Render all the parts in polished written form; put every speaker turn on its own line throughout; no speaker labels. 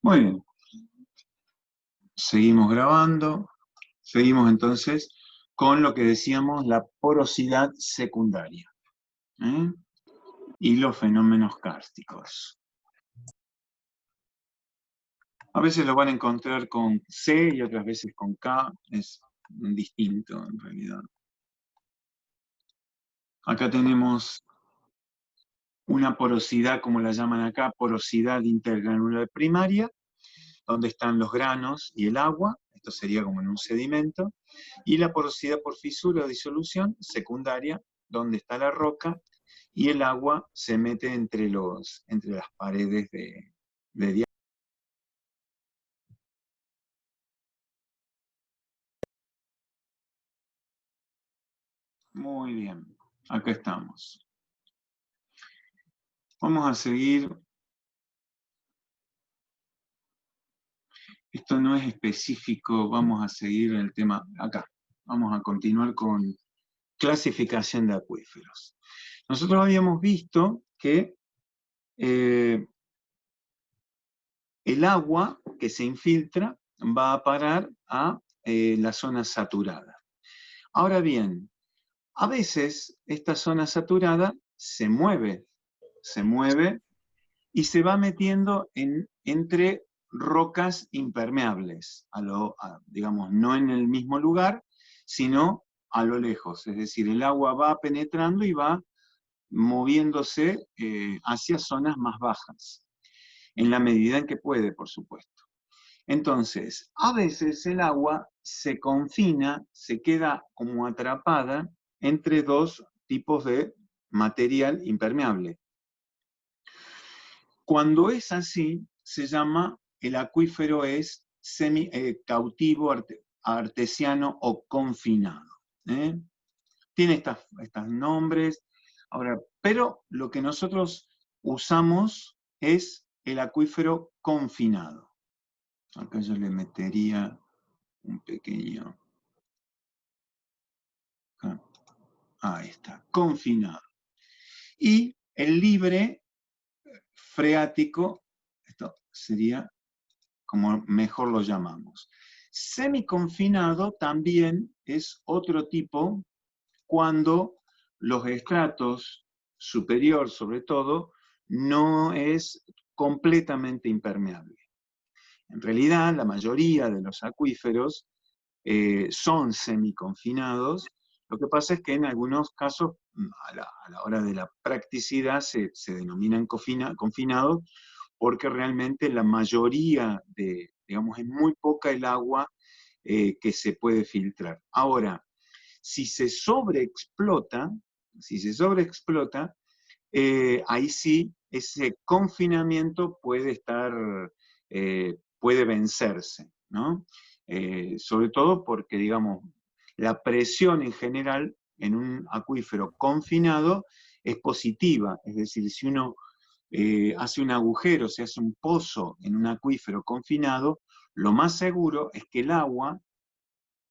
Muy bien. Seguimos grabando. Seguimos entonces con lo que decíamos, la porosidad secundaria, ¿eh? Y los fenómenos kársticos. A veces lo van a encontrar con C y otras veces con K, es distinto en realidad. Acá tenemos una porosidad, como la llaman acá, porosidad intergranular primaria, donde están los granos y el agua, esto sería como en un sedimento, y la porosidad por fisura o disolución secundaria, donde está la roca y el agua se mete entre las paredes de diámetro. Muy bien, acá estamos. Vamos a seguir. Esto no es específico, vamos a seguir el tema acá. Vamos a continuar con clasificación de acuíferos. Nosotros habíamos visto que el agua que se infiltra va a parar a la zona saturada. Ahora bien, a veces esta zona saturada se mueve y se va metiendo entre rocas impermeables, digamos, no en el mismo lugar, sino a lo lejos. Es decir, el agua va penetrando y va moviéndose hacia zonas más bajas, en la medida en que puede, por supuesto. Entonces, a veces el agua se confina, se queda como atrapada entre dos tipos de material impermeable. Cuando es así, se llama, el acuífero es cautivo, artesiano o confinado. Tiene estos nombres. Ahora, pero lo que nosotros usamos es el acuífero confinado. Acá yo le metería un pequeño... Ahí está, confinado. Y el libre freático, esto sería como mejor lo llamamos. Semiconfinado también es otro tipo cuando los estratos superior, sobre todo, no es completamente impermeable. En realidad, la mayoría de los acuíferos son semiconfinados. Lo que pasa es que en algunos casos, a la hora de la practicidad, se denominan confinados, porque realmente la mayoría digamos, es muy poca el agua que se puede filtrar. Ahora, si se sobreexplota, ahí sí, ese confinamiento puede vencerse, ¿no? Sobre todo porque, digamos, la presión en general en un acuífero confinado es positiva, es decir, si uno hace un agujero, se hace un pozo en un acuífero confinado, lo más seguro es que el agua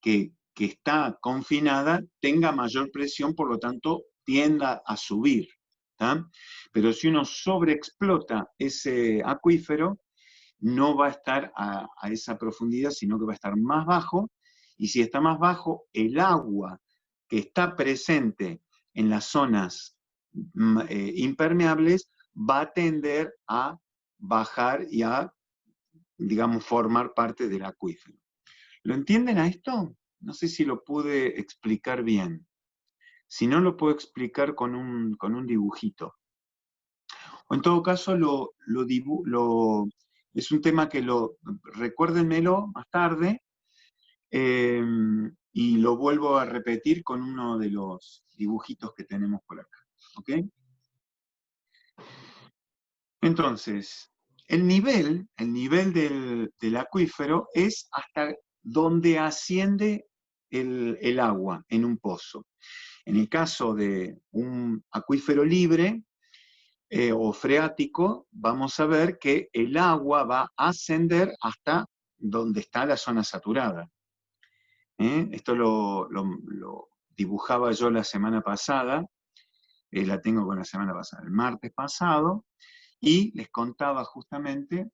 que está confinada tenga mayor presión, por lo tanto tienda a subir. ¿tá? Pero si uno sobreexplota ese acuífero, no va a estar a esa profundidad, sino que va a estar más bajo, y si está más bajo, el agua que está presente en las zonas impermeables va a tender a bajar y a, digamos, formar parte del acuífero. ¿Lo entienden a esto? No sé si lo pude explicar bien. Si no, lo puedo explicar con un dibujito. O en todo caso, es un tema que recuérdenmelo más tarde, y lo vuelvo a repetir con uno de los dibujitos que tenemos por acá. ¿Ok? Entonces, el nivel del acuífero es hasta donde asciende el agua en un pozo. En el caso de un acuífero libre o freático, vamos a ver que el agua va a ascender hasta donde está la zona saturada. Esto lo dibujaba yo la semana pasada, la tengo con la semana pasada, el martes pasado, Y les contaba justamente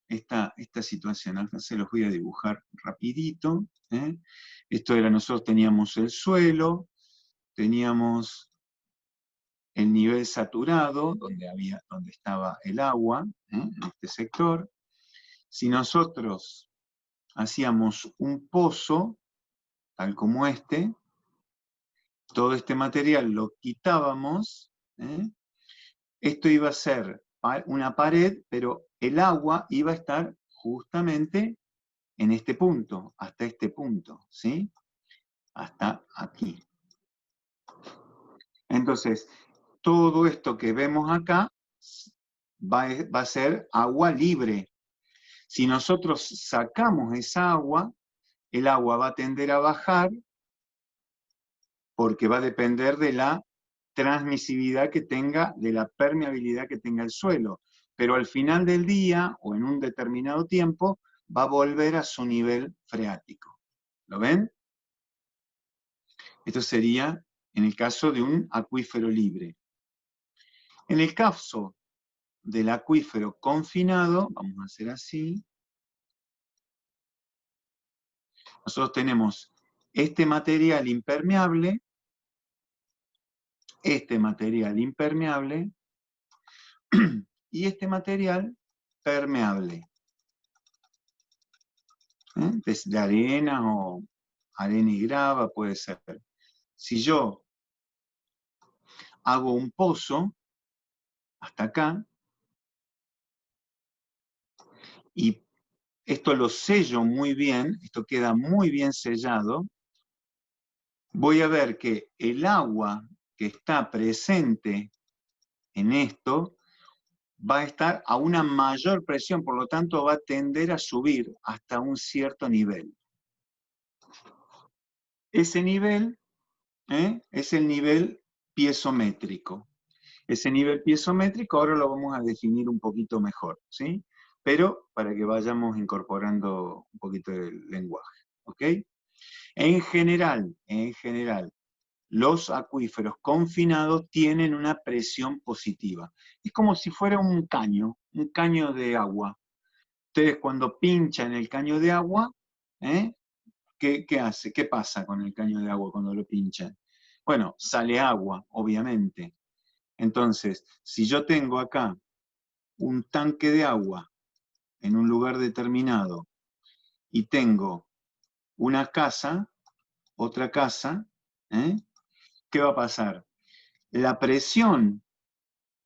esta situación. Acá se los voy a dibujar rapidito. Esto era, nosotros teníamos el suelo, teníamos el nivel saturado, donde estaba el agua, en este sector. Si nosotros hacíamos un pozo, tal como este, todo este material lo quitábamos, esto iba a ser una pared, pero el agua iba a estar justamente en este punto, hasta este punto, ¿sí? Hasta aquí. Entonces, todo esto que vemos acá va a ser agua libre. Si nosotros sacamos esa agua, el agua va a tender a bajar porque va a depender de la transmisividad que tenga, de la permeabilidad que tenga el suelo. Pero al final del día, o en un determinado tiempo, va a volver a su nivel freático. ¿Lo ven? Esto sería en el caso de un acuífero libre. En el caso del acuífero confinado, vamos a hacer así, nosotros tenemos este material impermeable, y este material permeable. De arena o arena y grava puede ser. Si yo hago un pozo hasta acá, y esto lo sello muy bien, esto queda muy bien sellado, voy a ver que el agua que está presente en esto va a estar a una mayor presión, por lo tanto va a tender a subir hasta un cierto nivel. Ese nivel es el nivel piezométrico. Ese nivel piezométrico ahora lo vamos a definir un poquito mejor, ¿sí? Pero para que vayamos incorporando un poquito el lenguaje, ¿ok? En general, los acuíferos confinados tienen una presión positiva. Es como si fuera un caño de agua. Ustedes cuando pinchan el caño de agua, ¿qué hace? ¿Qué pasa con el caño de agua cuando lo pinchan? Bueno, sale agua, obviamente. Entonces, si yo tengo acá un tanque de agua en un lugar determinado y tengo una casa, otra casa, ¿qué va a pasar? La presión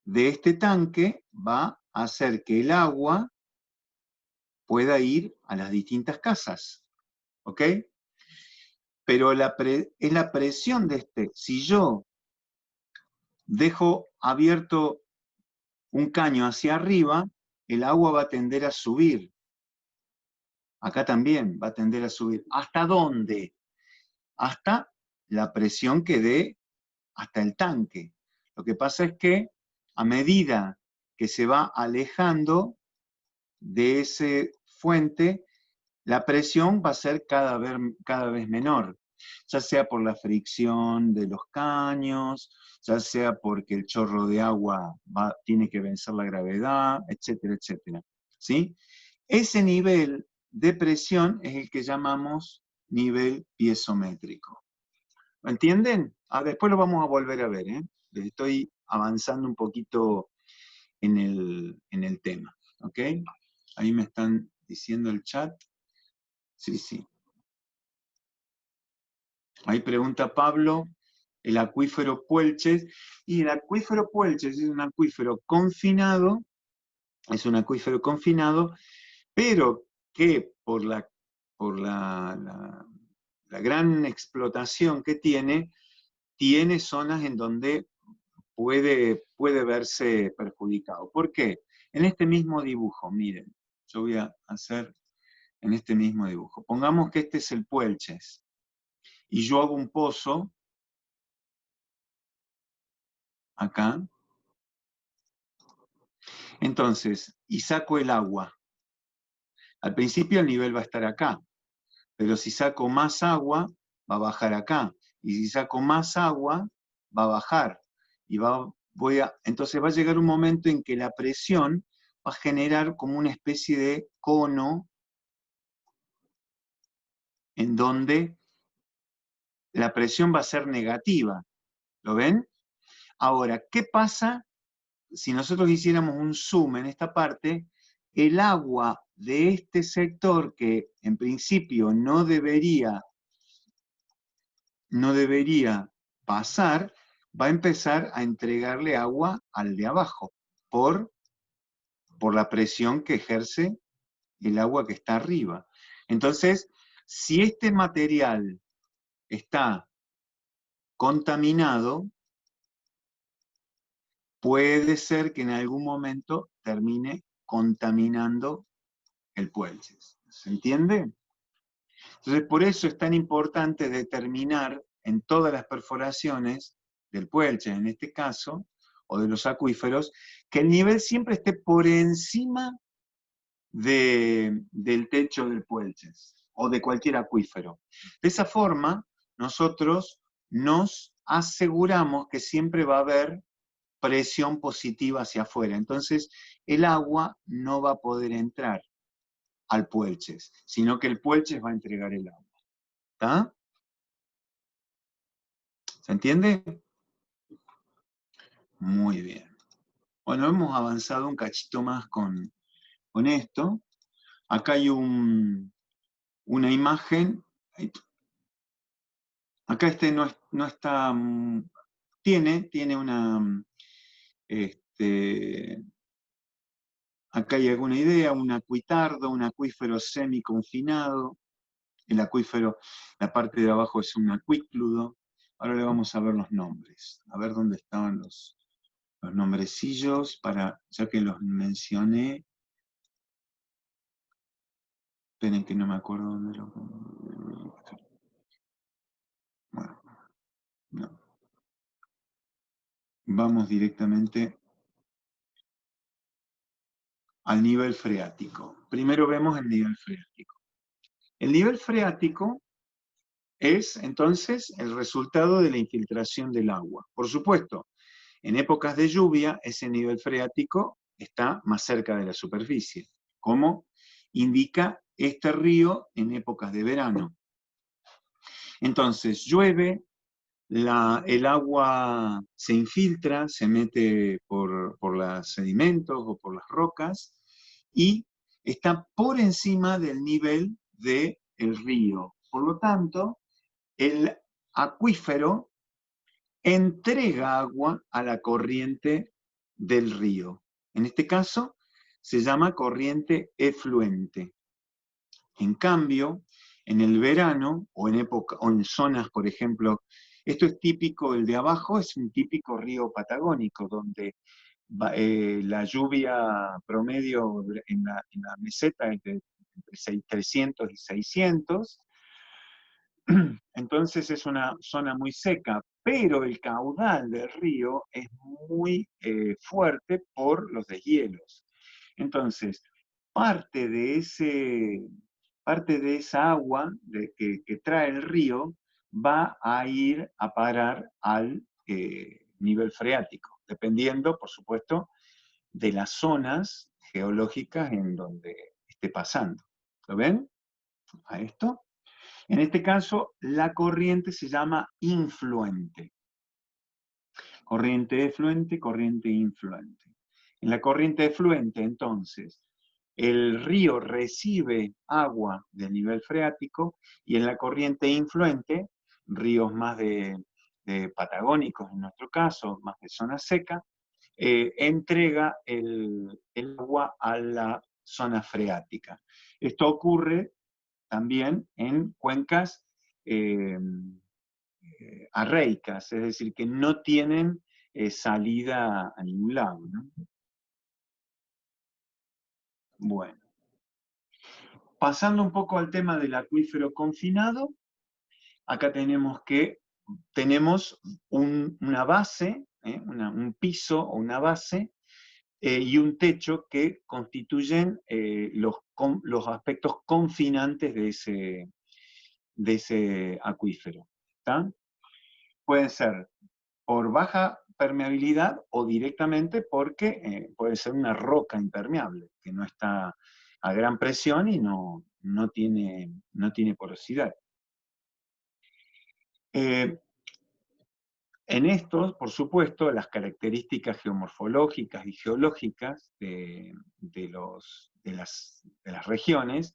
de este tanque va a hacer que el agua pueda ir a las distintas casas, ¿ok? Pero es la presión de este. Si yo dejo abierto un caño hacia arriba, el agua va a tender a subir. Acá también va a tender a subir. ¿Hasta dónde? Hasta la presión que dé hasta el tanque. Lo que pasa es que a medida que se va alejando de esa fuente, la presión va a ser cada vez menor, ya sea por la fricción de los caños, ya sea porque el chorro de agua tiene que vencer la gravedad, etcétera, etcétera. ¿Sí? Ese nivel de presión es el que llamamos nivel piezométrico. ¿Lo entienden? Después lo vamos a volver a ver. Les estoy avanzando un poquito en el tema. ¿Ok? Ahí me están diciendo el chat. Sí, sí. Ahí pregunta Pablo, el acuífero Puelches. Y el acuífero Puelches es un acuífero confinado, pero que por la gran explotación que tiene zonas en donde puede verse perjudicado. ¿Por qué? En este mismo dibujo, miren, yo voy a hacer en este mismo dibujo. Pongamos que este es el Puelches, y yo hago un pozo acá, entonces, y saco el agua. Al principio el nivel va a estar acá, pero si saco más agua, va a bajar acá. Y si saco más agua, va a bajar. Y va entonces va a llegar un momento en que la presión va a generar como una especie de cono en donde la presión va a ser negativa. ¿Lo ven? Ahora, ¿qué pasa si nosotros hiciéramos un zoom en esta parte? El agua de este sector, que en principio no debería pasar, va a empezar a entregarle agua al de abajo por la presión que ejerce el agua que está arriba. Entonces, si este material está contaminado, puede ser que en algún momento termine contaminando el puelches. ¿Se entiende? Entonces, por eso es tan importante determinar en todas las perforaciones del puelche, en este caso, o de los acuíferos, que el nivel siempre esté por encima del techo del puelches o de cualquier acuífero. De esa forma, nosotros nos aseguramos que siempre va a haber presión positiva hacia afuera. Entonces, el agua no va a poder entrar al puelches, sino que el puelches va a entregar el agua. ¿Está? ¿Se entiende? Muy bien. Bueno, hemos avanzado un cachito más con esto. Acá hay una imagen. Acá no está, tiene una, acá hay alguna idea, un acuitardo, un acuífero semiconfinado. El acuífero, la parte de abajo es un acuícludo. Ahora le vamos a ver los nombres. A ver dónde estaban los nombrecillos, ya que los mencioné. Esperen que no me acuerdo dónde lo... Bueno, no. Vamos directamente al nivel freático. Primero vemos el nivel freático. El nivel freático es entonces el resultado de la infiltración del agua. Por supuesto, en épocas de lluvia ese nivel freático está más cerca de la superficie, como indica este río en épocas de verano. Entonces llueve, el agua se infiltra, se mete por los sedimentos o por las rocas y está por encima del nivel del río. Por lo tanto, el acuífero entrega agua a la corriente del río. En este caso, se llama corriente efluente. En cambio, en el verano o en zonas, por ejemplo, esto es típico, el de abajo es un típico río patagónico, donde la lluvia promedio en la meseta es de entre 300 y 600, entonces es una zona muy seca, pero el caudal del río es muy fuerte por los deshielos. Entonces, parte de esa agua que trae el río va a ir a parar al nivel freático, dependiendo, por supuesto, de las zonas geológicas en donde esté pasando. ¿Lo ven? A esto. En este caso, la corriente se llama influente. Corriente efluente, corriente influente. En la corriente efluente, entonces, el río recibe agua del nivel freático y en la corriente influente, ríos más de patagónicos en nuestro caso, más de zona seca, entrega el agua a la zona freática. Esto ocurre también en cuencas arreicas, es decir, que no tienen salida a ningún lado, ¿no? Bueno, pasando un poco al tema del acuífero confinado, acá tenemos una base, un piso o una base, y un techo que constituyen los aspectos confinantes de ese acuífero. ¿Está? Pueden ser por baja permeabilidad o directamente porque puede ser una roca impermeable, que no está a gran presión y no tiene porosidad. En estos, por supuesto, las características geomorfológicas y geológicas de las regiones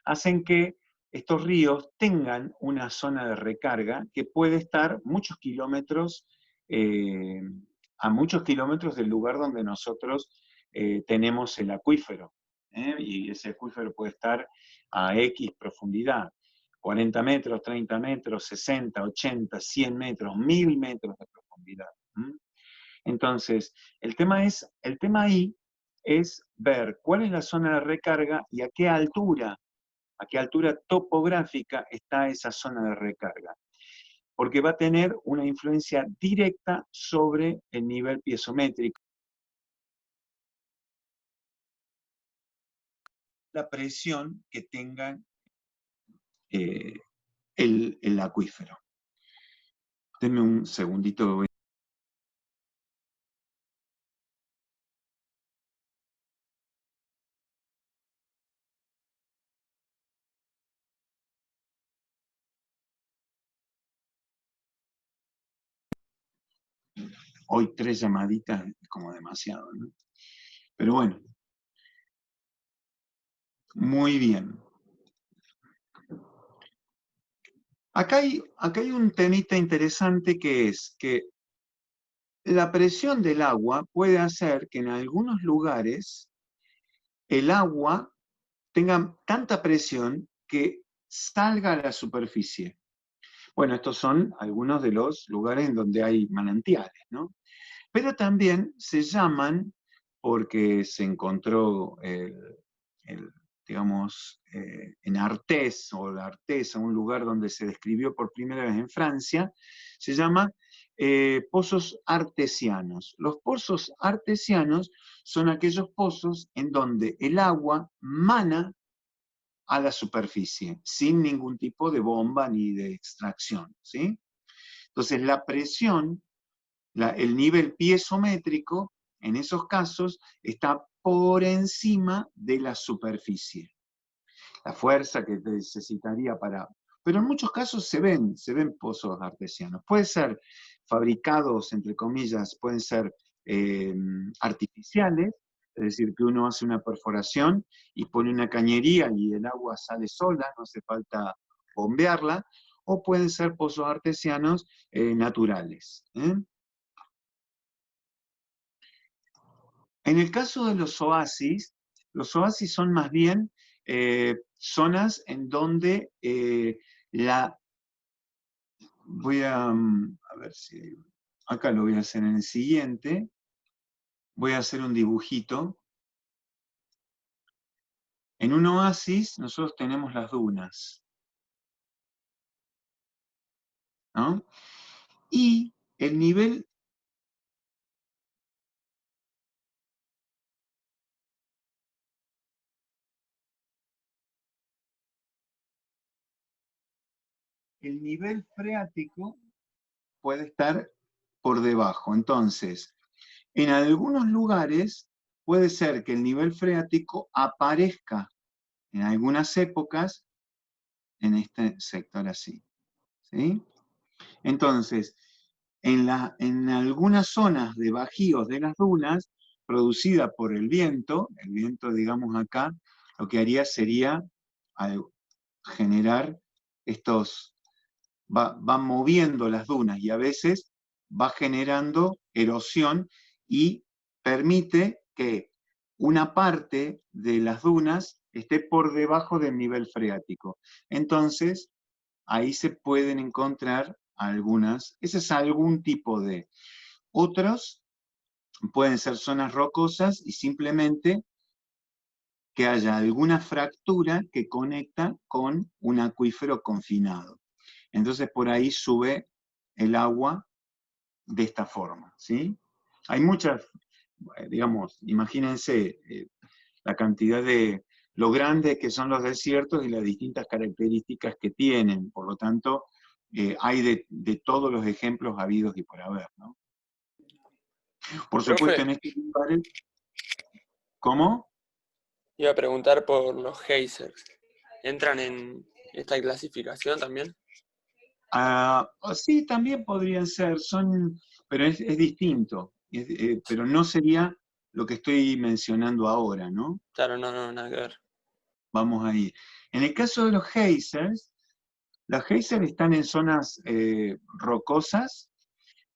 hacen que estos ríos tengan una zona de recarga que puede estar muchos kilómetros, a muchos kilómetros del lugar donde nosotros tenemos el acuífero. Y ese acuífero puede estar a X profundidad. 40 metros, 30 metros, 60, 80, 100 metros, 1000 metros de profundidad. Entonces, el tema ahí es ver cuál es la zona de recarga y a qué altura topográfica está esa zona de recarga. Porque va a tener una influencia directa sobre el nivel piezométrico. La presión que tenga el acuífero. Denme un segundito. Hoy 3 llamaditas es como demasiado, ¿no? Pero bueno. Muy bien. Acá hay un temita interesante que es que la presión del agua puede hacer que en algunos lugares el agua tenga tanta presión que salga a la superficie. Bueno, estos son algunos de los lugares en donde hay manantiales, ¿no? Pero también se llaman, porque se encontró digamos, en Artés, o la Artesa, un lugar donde se describió por primera vez en Francia, se llama pozos artesianos. Los pozos artesianos son aquellos pozos en donde el agua mana a la superficie, sin ningún tipo de bomba ni de extracción, ¿sí? Entonces la presión, el nivel piezométrico, en esos casos, está por encima de la superficie. La fuerza que necesitaría para... Pero en muchos casos se ven pozos artesianos. Pueden ser fabricados, entre comillas, pueden ser artificiales, es decir, que uno hace una perforación y pone una cañería y el agua sale sola, no hace falta bombearla, o pueden ser pozos artesianos naturales. En el caso de los oasis son más bien zonas en donde voy a ver si, acá lo voy a hacer en el siguiente, voy a hacer un dibujito. En un oasis nosotros tenemos las dunas, ¿no? Y el nivel freático puede estar por debajo. Entonces, en algunos lugares puede ser que el nivel freático aparezca en algunas épocas en este sector así, ¿sí? Entonces, en algunas zonas de bajíos de las dunas, producida por el viento, digamos acá, lo que haría sería generar estos, va moviendo las dunas y a veces va generando erosión y permite que una parte de las dunas esté por debajo del nivel freático. Entonces, ahí se pueden encontrar ese es algún tipo de. Otros pueden ser zonas rocosas y simplemente que haya alguna fractura que conecta con un acuífero confinado. Entonces por ahí sube el agua de esta forma, ¿sí? Hay muchas, digamos, imagínense la cantidad de, lo grandes que son los desiertos y las distintas características que tienen. Por lo tanto, hay de todos los ejemplos habidos y por haber, ¿no? Por supuesto,
Profe,
en estos lugares, ¿cómo?
iba a preguntar por los geysers. ¿Entran en esta clasificación también?
Sí, también podrían ser, pero es distinto, pero no sería lo que estoy mencionando ahora, ¿no?
Claro, no, no, nada que ver.
Vamos ahí. En el caso de los geysers están en zonas rocosas,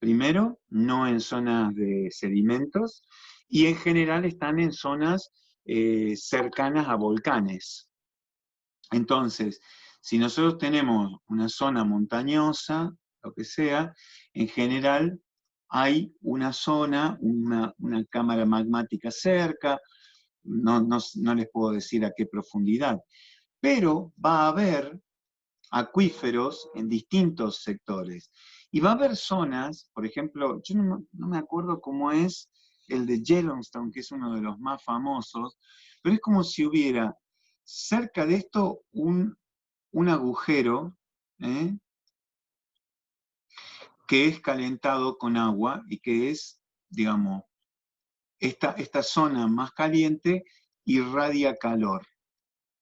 primero, no en zonas de sedimentos, y en general están en zonas cercanas a volcanes. Entonces, si nosotros tenemos una zona montañosa, lo que sea, en general hay una zona, una cámara magmática cerca, no les puedo decir a qué profundidad, pero va a haber acuíferos en distintos sectores. Y va a haber zonas, por ejemplo, yo no me acuerdo cómo es el de Yellowstone, que es uno de los más famosos, pero es como si hubiera cerca de esto un agujero ¿eh? que es calentado con agua y que es, digamos, esta zona más caliente irradia calor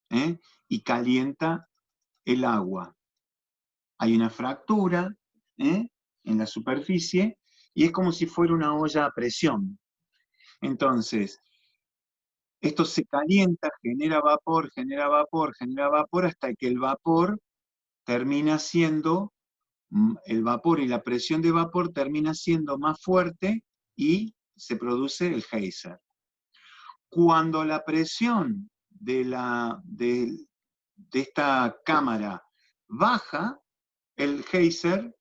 ¿eh? y calienta el agua. Hay una fractura ¿eh? en la superficie y es como si fuera una olla a presión. Entonces, esto se calienta, genera vapor, genera vapor, genera vapor, hasta que el vapor termina siendo, el vapor y la presión de vapor termina siendo más fuerte y se produce el geyser. Cuando la presión de esta cámara baja, el geyser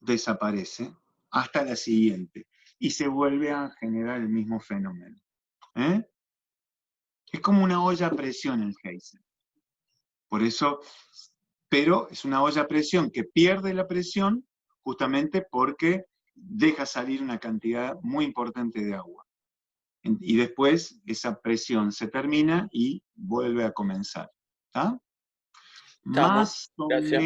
desaparece hasta la siguiente y se vuelve a generar el mismo fenómeno. ¿eh? Es como una olla a presión el geyser. Por eso, pero es una olla a presión que pierde la presión justamente porque deja salir una cantidad muy importante de agua. Y después esa presión se termina y vuelve a comenzar. ¿Tá?
Estamos. Gracias.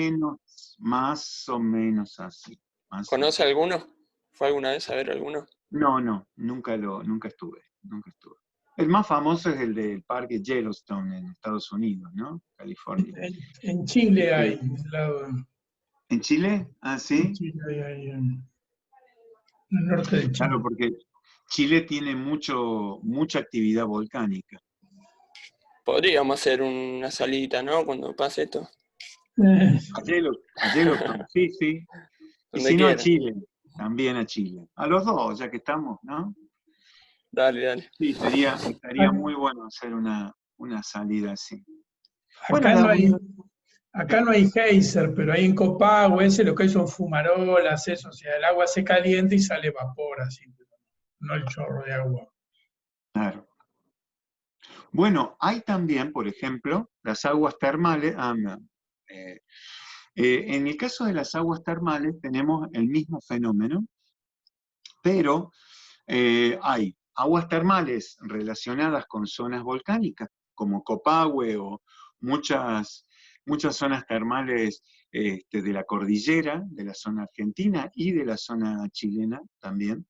Más o menos así. Más o
¿Conoce
menos.
alguno? ¿Fue alguna vez a ver alguno?
No, nunca estuve. El más famoso es el del parque Yellowstone en Estados Unidos, ¿no? California.
En Chile
Ese-
hay, lado,
¿En Chile? Ah,
en
sí.
Chile hay en el norte de
Claro,
Chile.
porque Chile tiene mucha actividad volcánica.
Podríamos hacer una salita, ¿no? Cuando pase esto.
Eh,
A Yellowstone, sí, sí. Y
Donde
si no a
quieran.
Chile, también a Chile. A los dos, ya que estamos, ¿no?
Dale, dale.
Sí, estaría muy bueno hacer una salida así. Bueno,
acá
la
no
realidad
hay, acá no hay geyser, pero ahí en Copagüe ese lo que hay son fumarolas, eso, o sea, el agua se calienta y sale vapor así, pero no el chorro de agua.
claro. Bueno, hay también, por ejemplo, las aguas termales. No, en el caso de las aguas termales tenemos el mismo fenómeno, pero hay aguas termales relacionadas con zonas volcánicas, como Copahue o muchas zonas termales de la cordillera, de la zona argentina y de la zona chilena también.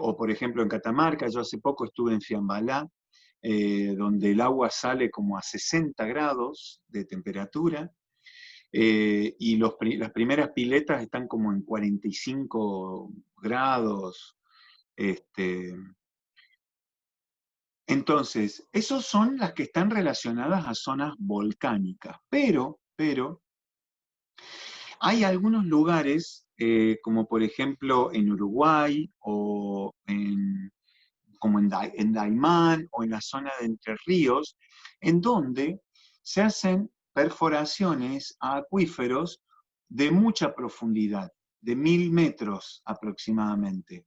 O por ejemplo en Catamarca, yo hace poco estuve en Fiambalá, donde el agua sale como a 60 grados de temperatura, y las primeras piletas están como en 45 grados. Este, entonces, esos son las que están relacionadas a zonas volcánicas, pero hay algunos lugares, como por ejemplo en Uruguay o como en Daimán o en la zona de Entre Ríos, en donde se hacen perforaciones a acuíferos de mucha profundidad, de 1000 metros aproximadamente.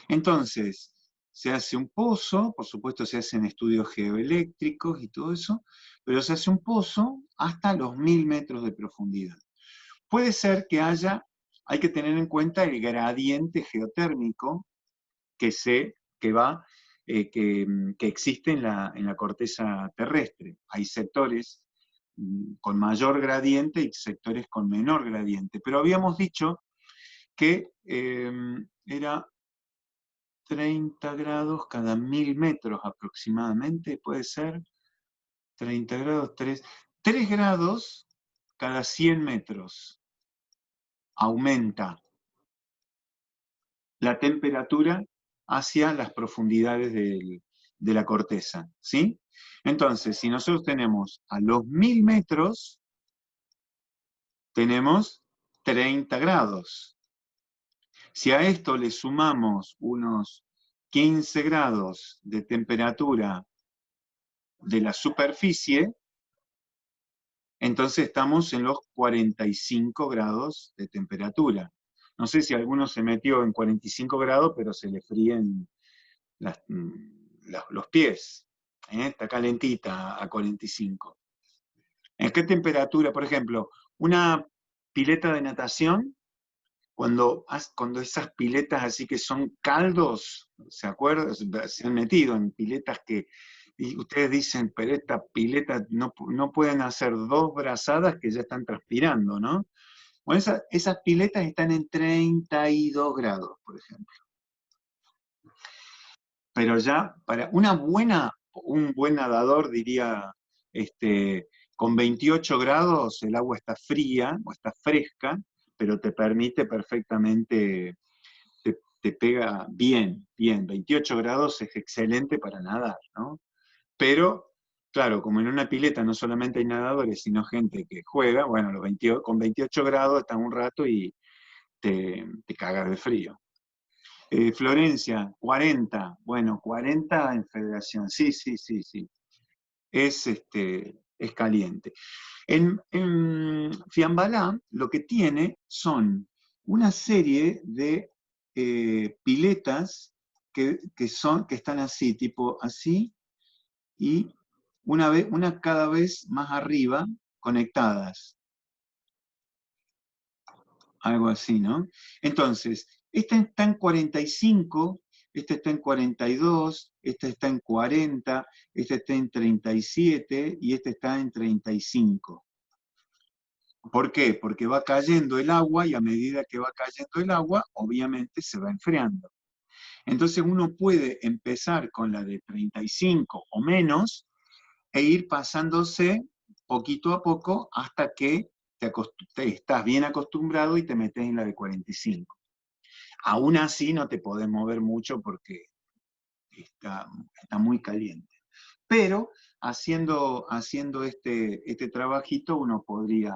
Entonces, se hace un pozo, por supuesto se hacen estudios geoeléctricos y todo eso, pero se hace un pozo hasta los 1000 metros de profundidad. Puede ser que hay que tener en cuenta el gradiente geotérmico que, que va, que existe en la corteza terrestre. Hay sectores con mayor gradiente y sectores con menor gradiente. Pero habíamos dicho que era 30 grados cada 1000 metros aproximadamente, puede ser, 30 grados, 3 grados cada 100 metros aumenta la temperatura hacia las profundidades de la corteza, ¿sí? Entonces, si nosotros tenemos a los 1000 metros, tenemos 30 grados. Si a esto le sumamos unos 15 grados de temperatura de la superficie, entonces estamos en los 45 grados de temperatura. No sé si alguno se metió en 45 grados, pero se le fríen los pies. Está calentita a 45. ¿En qué temperatura? Por ejemplo, una pileta de natación, cuando esas piletas así que son caldos, ¿se acuerdan? Se han metido en piletas que y ustedes dicen, pero esta pileta no pueden hacer 2 brazadas que ya están transpirando, ¿no? Bueno, esas piletas están en 32 grados, por ejemplo. Pero ya para un buen nadador diría, con 28 grados el agua está fría o está fresca, pero te permite perfectamente, te pega bien, 28 grados es excelente para nadar, ¿no? Pero, claro, como en una pileta no solamente hay nadadores, sino gente que juega, bueno, con 28 grados están un rato y te cagas de frío. Florencia, 40. Bueno, 40 en Federación. Sí. Es caliente. En Fiambalá lo que tiene son una serie de piletas que están así, tipo así, y una cada vez más arriba, conectadas. Algo así, ¿no? Entonces, esta está en 45, esta está en 42, esta está en 40, esta está en 37 y esta está en 35. ¿Por qué? Porque va cayendo el agua y a medida que va cayendo el agua, obviamente se va enfriando. Entonces uno puede empezar con la de 35 o menos e ir pasándose poquito a poco hasta que estás bien acostumbrado y te metes en la de 45. Aún así no te podés mover mucho porque está muy caliente. Pero haciendo este trabajito uno podría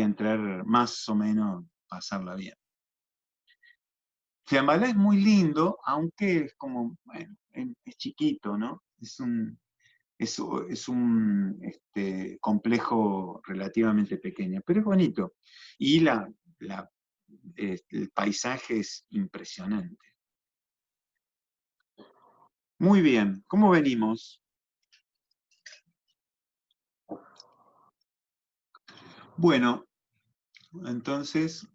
entrar más o menos, pasarla bien. Fiambalá es muy lindo, aunque es como, bueno, es chiquito, ¿no? Es un complejo relativamente pequeño, pero es bonito. Y el paisaje es impresionante. Muy bien, ¿cómo venimos? Bueno, entonces,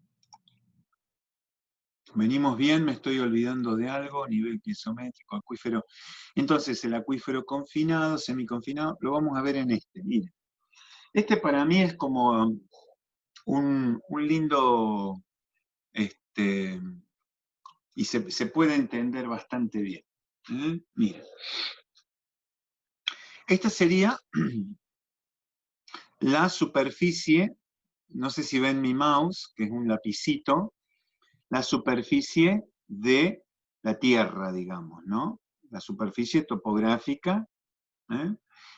venimos bien, me estoy olvidando de algo, nivel piezométrico, acuífero. Entonces, el acuífero confinado, semiconfinado, lo vamos a ver en miren. Este para mí es como un lindo, y se puede entender bastante bien. Miren. Esta sería la superficie, no sé si ven mi mouse, que es un lapicito, la superficie de la Tierra, digamos, ¿no? La superficie topográfica.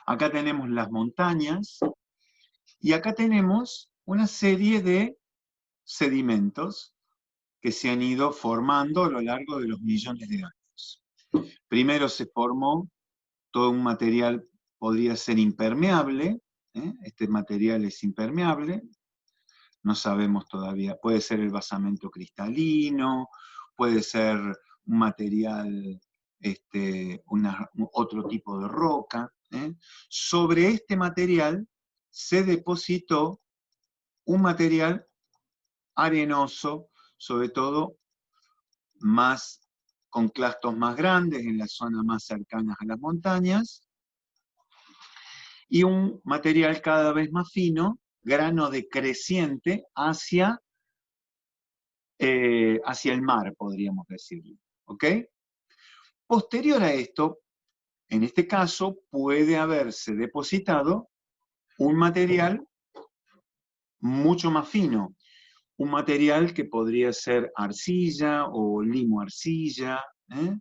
Acá tenemos las montañas, y acá tenemos una serie de sedimentos que se han ido formando a lo largo de los millones de años. Primero se formó todo un material, podría ser impermeable, este material es impermeable, no sabemos todavía, puede ser el basamento cristalino, puede ser un material, otro tipo de roca. Sobre este material se depositó un material arenoso, sobre todo con clastos más grandes en las zonas más cercanas a las montañas, y un material cada vez más fino, grano decreciente, hacia hacia el mar, podríamos decirlo. ¿Ok? Posterior a esto, en este caso, puede haberse depositado un material mucho más fino, un material que podría ser arcilla o limo arcilla, ¿eh?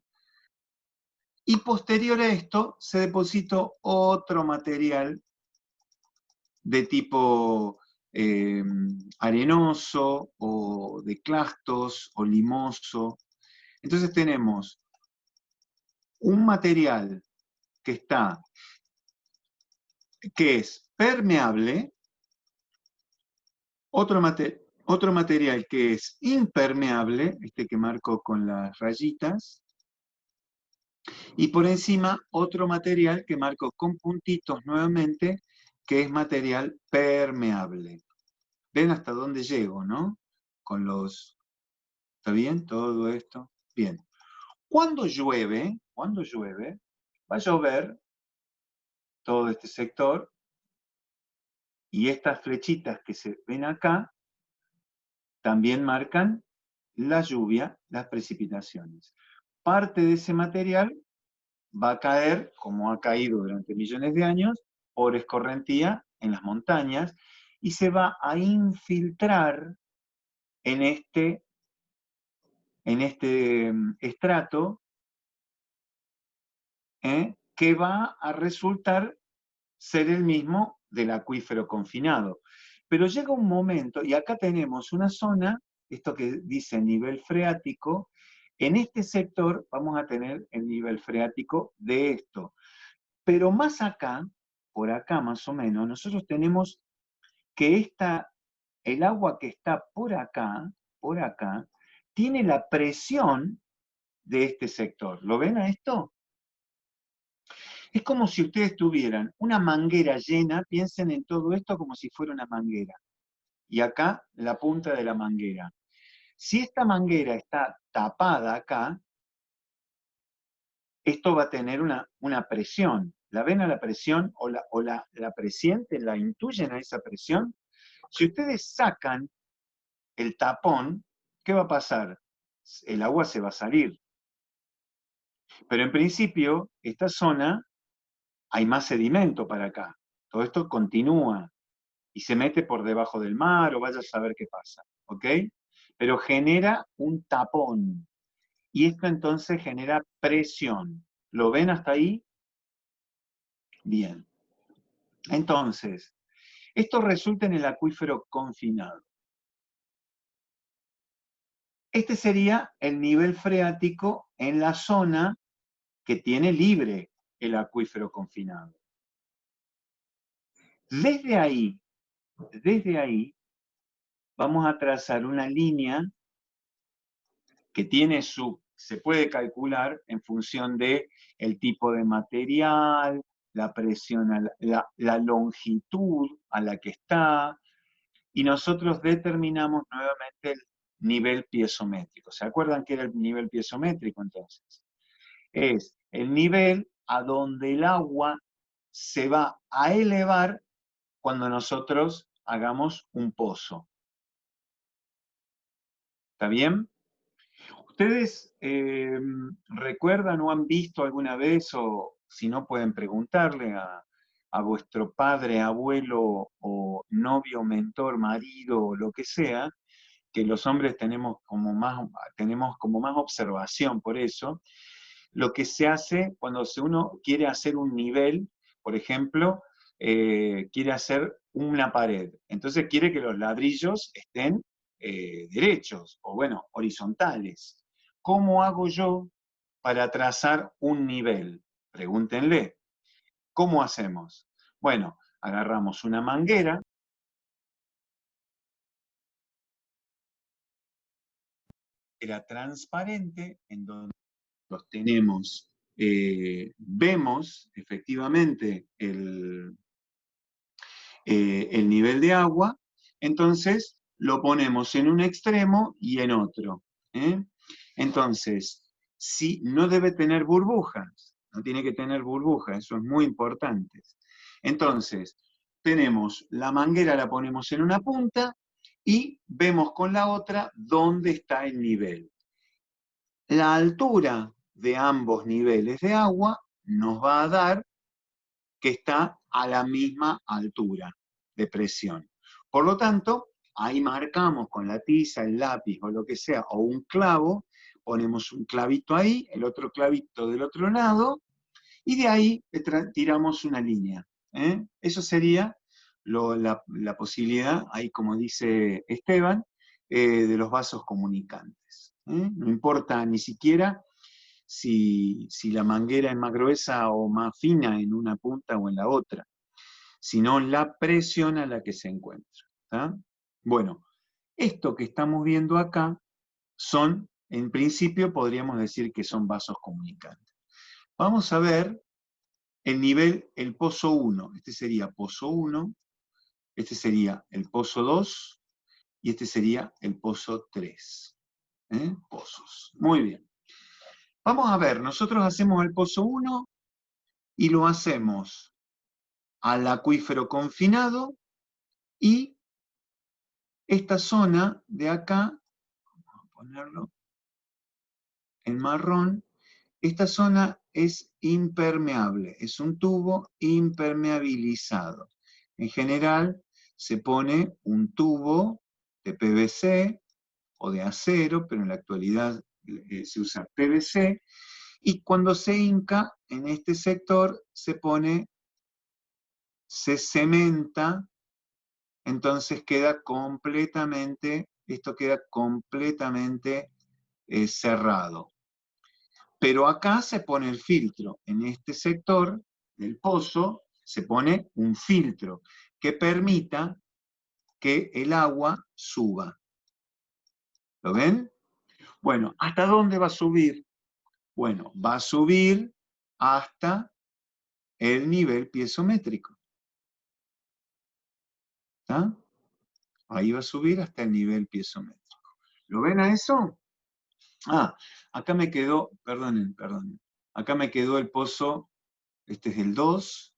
Y posterior a esto se depositó otro material de tipo arenoso o de clastos o limoso. Entonces tenemos un material que es permeable, otro material que es impermeable, este que marco con las rayitas, y por encima otro material que marco con puntitos nuevamente, que es material permeable. ¿Ven hasta dónde llego, no? Con los... ¿Está bien todo esto? Bien. Cuando llueve, va a llover todo este sector, y estas flechitas que se ven acá también marcan la lluvia, las precipitaciones. Parte de ese material va a caer, como ha caído durante millones de años, por escorrentía en las montañas, y se va a infiltrar en este estrato, que va a resultar ser el mismo del acuífero confinado. Pero llega un momento, y acá tenemos una zona, esto que dice nivel freático, en este sector vamos a tener el nivel freático de esto. Pero más acá, por acá más o menos, nosotros tenemos que el agua que está por acá, tiene la presión de este sector. ¿Lo ven a esto? Es como si ustedes tuvieran una manguera llena, piensen en todo esto como si fuera una manguera. Y acá la punta de la manguera. Si esta manguera está tapada acá, esto va a tener una presión. ¿La ven a la presión o la presienten, la intuyen a esa presión? Si ustedes sacan el tapón, ¿qué va a pasar? El agua se va a salir. Pero en principio, esta zona, hay más sedimento para acá. Todo esto continúa y se mete por debajo del mar o vaya a saber qué pasa. ¿Ok? Pero genera un tapón. Y esto entonces genera presión. ¿Lo ven hasta ahí? Bien. Entonces, esto resulta en el acuífero confinado. Este sería el nivel freático en la zona que tiene libre el acuífero confinado. Desde ahí, vamos a trazar una línea que se puede calcular en función de el tipo de material, la presión, la longitud a la que está, y nosotros determinamos nuevamente el nivel piezométrico. ¿Se acuerdan qué era el nivel piezométrico entonces? Es el nivel a donde el agua se va a elevar cuando nosotros hagamos un pozo. ¿Está bien? ¿Ustedes recuerdan o han visto alguna vez, o si no pueden preguntarle a vuestro padre, abuelo o novio, mentor, marido o lo que sea, que los hombres tenemos como más observación por eso, lo que se hace cuando uno quiere hacer un nivel, por ejemplo, quiere hacer una pared. Entonces quiere que los ladrillos estén derechos, o bueno, horizontales. ¿Cómo hago yo para trazar un nivel? Pregúntenle. ¿Cómo hacemos? Bueno, agarramos una manguera, era transparente, en donde los tenemos, vemos efectivamente el nivel de agua, entonces lo ponemos en un extremo y en otro. Entonces, si no debe tener burbujas, no tiene que tener burbujas, eso es muy importante. Entonces, tenemos la manguera, la ponemos en una punta, y vemos con la otra dónde está el nivel. La altura de ambos niveles de agua nos va a dar que está a la misma altura de presión. Por lo tanto, ahí marcamos con la tiza, el lápiz o lo que sea, o un clavo, ponemos un clavito ahí, el otro clavito del otro lado, y de ahí tiramos una línea. Eso sería la posibilidad, ahí como dice Esteban, de los vasos comunicantes. No importa ni siquiera si la manguera es más gruesa o más fina en una punta o en la otra, sino la presión a la que se encuentra. ¿Tá? Bueno, esto que estamos viendo acá son, en principio podríamos decir que son vasos comunicantes. Vamos a ver el nivel, el pozo 1. Este sería pozo 1, este sería el pozo 2 y este sería el pozo 3. Pozos. Muy bien. Vamos a ver, nosotros hacemos el pozo 1 y lo hacemos al acuífero confinado y esta zona de acá, vamos a ponerlo en marrón, esta zona es impermeable, es un tubo impermeabilizado. En general se pone un tubo de PVC o de acero, pero en la actualidad se usa PVC, y cuando se hinca en este sector se cementa, entonces queda completamente, esto queda completamente cerrado. Pero acá se pone el filtro, en este sector del pozo se pone un filtro que permita que el agua suba. ¿Lo ven? Bueno, ¿hasta dónde va a subir? Bueno, va a subir hasta el nivel piezométrico. ¿Está? Ahí va a subir hasta el nivel piezométrico. ¿Lo ven a eso? Ah, acá me quedó, perdonen, acá me quedó el pozo, este es el 2,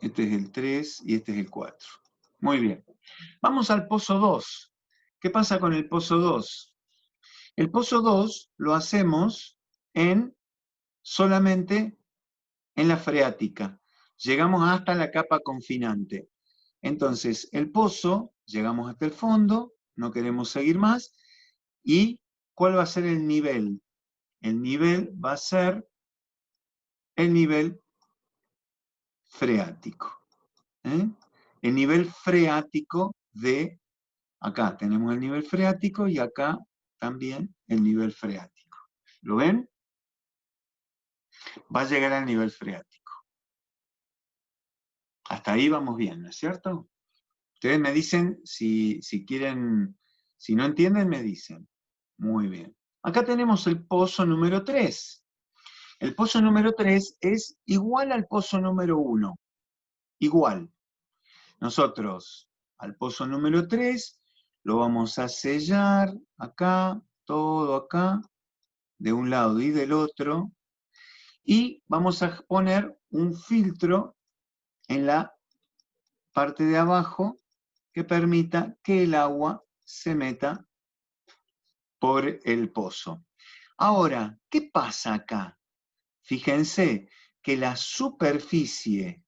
este es el 3 y este es el 4. Muy bien. Vamos al pozo 2. ¿Qué pasa con el pozo 2? El pozo 2 lo hacemos solamente en la freática. Llegamos hasta la capa confinante. Entonces, el pozo, llegamos hasta el fondo, no queremos seguir más. ¿Y cuál va a ser el nivel? El nivel va a ser el nivel freático. El nivel freático de, acá tenemos el nivel freático y acá también el nivel freático. ¿Lo ven? Va a llegar al nivel freático. Hasta ahí vamos bien, ¿no es cierto? Ustedes me dicen si quieren, si no entienden, me dicen. Muy bien. Acá tenemos el pozo número 3. El pozo número 3 es igual al pozo número 1. Igual. Nosotros al pozo número 3 lo vamos a sellar acá, todo acá, de un lado y del otro, y vamos a poner un filtro en la parte de abajo que permita que el agua se meta por el pozo. Ahora, ¿qué pasa acá? Fíjense que la superficie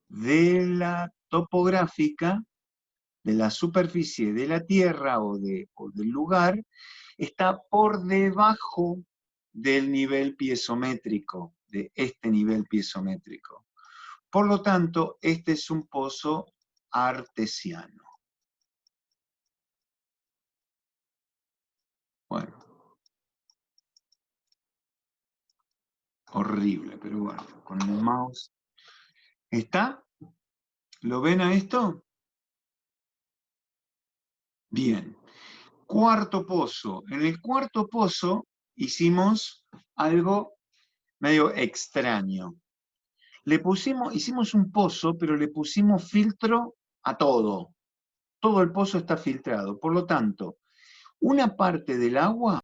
de la topográfica, de la superficie de la tierra o del lugar, está por debajo del nivel piezométrico, de este nivel piezométrico. Por lo tanto, este es un pozo artesiano. Bueno. Horrible, pero bueno, con el mouse. ¿Está? ¿Lo ven a esto? Bien. Cuarto pozo. En el cuarto pozo hicimos algo medio extraño. Hicimos un pozo, pero le pusimos filtro a todo. Todo el pozo está filtrado. Por lo tanto, una parte del agua